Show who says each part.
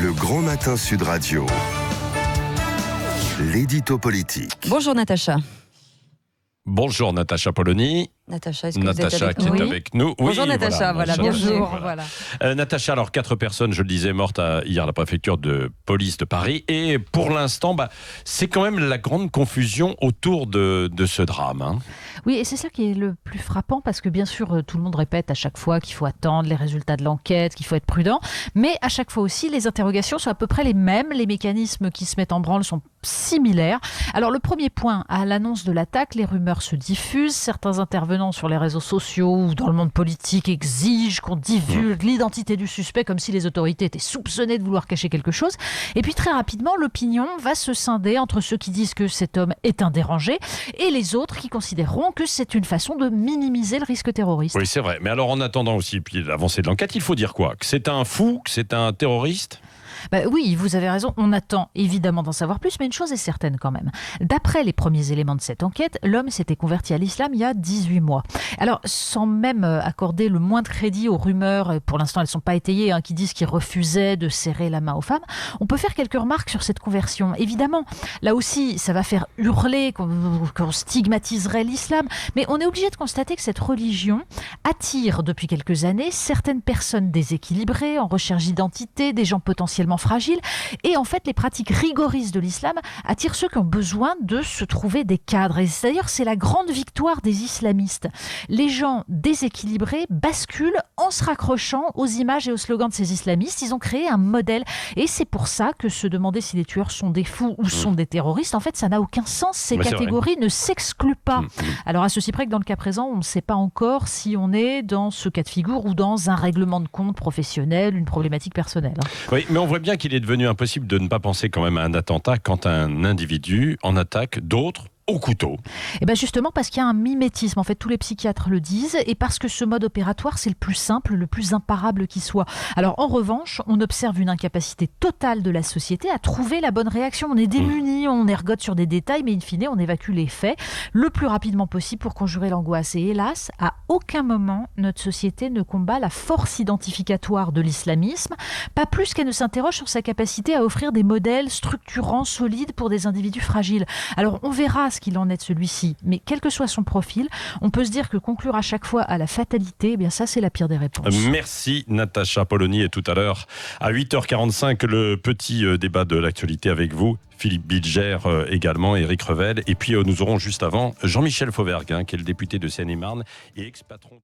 Speaker 1: Le Grand Matin Sud Radio. L'édito politique.
Speaker 2: Bonjour Natacha.
Speaker 3: Bonjour Natacha Polony.
Speaker 2: Natacha, est-ce que vous êtes avec
Speaker 3: qui
Speaker 2: nous?
Speaker 3: est avec nous.
Speaker 2: Bonjour
Speaker 3: Oui,
Speaker 2: Natacha, voilà, bonjour.
Speaker 3: Voilà. Natacha, alors 4 personnes, je le disais, mortes hier à la préfecture de police de Paris. Et pour l'instant, c'est quand même la grande confusion autour de ce drame. Hein.
Speaker 4: Oui, et c'est ça qui est le plus frappant, parce que bien sûr, tout le monde répète à chaque fois qu'il faut attendre les résultats de l'enquête, qu'il faut être prudent. Mais à chaque fois aussi, les interrogations sont à peu près les mêmes. Les mécanismes qui se mettent en branle sont similaires. Alors le premier point, à l'annonce de l'attaque, les rumeurs se diffusent. Certains intervenants sur les réseaux sociaux ou dans le monde politique exigent qu'on divulgue l'identité du suspect comme si les autorités étaient soupçonnées de vouloir cacher quelque chose. Et puis très rapidement, l'opinion va se scinder entre ceux qui disent que cet homme est un dérangé et les autres qui considéreront que c'est une façon de minimiser le risque terroriste.
Speaker 3: Oui, c'est vrai. Mais alors en attendant aussi l'avancée de l'enquête, il faut dire quoi? Que c'est un fou? Que c'est un terroriste?
Speaker 4: Oui, vous avez raison, on attend évidemment d'en savoir plus, mais une chose est certaine quand même. D'après les premiers éléments de cette enquête, l'homme s'était converti à l'islam il y a 18 mois. Alors, sans même accorder le moins de crédit aux rumeurs, pour l'instant elles ne sont pas étayées, qui disent qu'il refusait de serrer la main aux femmes, on peut faire quelques remarques sur cette conversion. Évidemment, là aussi, ça va faire hurler qu'on stigmatiserait l'islam, mais on est obligé de constater que cette religion attire depuis quelques années certaines personnes déséquilibrées, en recherche d'identité, des gens potentiellement fragiles. Et en fait, les pratiques rigoristes de l'islam attirent ceux qui ont besoin de se trouver des cadres. Et d'ailleurs, c'est la grande victoire des islamistes. Les gens déséquilibrés basculent en se raccrochant aux images et aux slogans de ces islamistes. Ils ont créé un modèle. Et c'est pour ça que se demander si les tueurs sont des fous ou sont des terroristes, en fait, ça n'a aucun sens. Ces catégories ne s'excluent pas. Alors, à ceci près que dans le cas présent, on ne sait pas encore si on est dans ce cas de figure ou dans un règlement de compte professionnel, une problématique personnelle.
Speaker 3: Oui, mais on voit bien qu'il est devenu impossible de ne pas penser quand même à un attentat quand un individu en attaque d'autres au couteau.
Speaker 4: Et bien justement parce qu'il y a un mimétisme, en fait tous les psychiatres le disent, et parce que ce mode opératoire c'est le plus simple, le plus imparable qui soit. Alors en revanche, on observe une incapacité totale de la société à trouver la bonne réaction. On est démunis, on ergote sur des détails, mais in fine on évacue les faits le plus rapidement possible pour conjurer l'angoisse. Et hélas, à aucun moment notre société ne combat la force identificatoire de l'islamisme, pas plus qu'elle ne s'interroge sur sa capacité à offrir des modèles structurants, solides pour des individus fragiles. Alors on verra ce qu'il en est de celui-ci, mais quel que soit son profil, on peut se dire que conclure à chaque fois à la fatalité, eh bien ça c'est la pire des réponses.
Speaker 3: Merci Natacha Polony, et tout à l'heure à 8h45 le petit débat de l'actualité avec vous, Philippe Bilger également, Éric Revel, et puis nous aurons juste avant Jean-Michel Fauvergue, qui est le député de Seine-et-Marne et ex-patron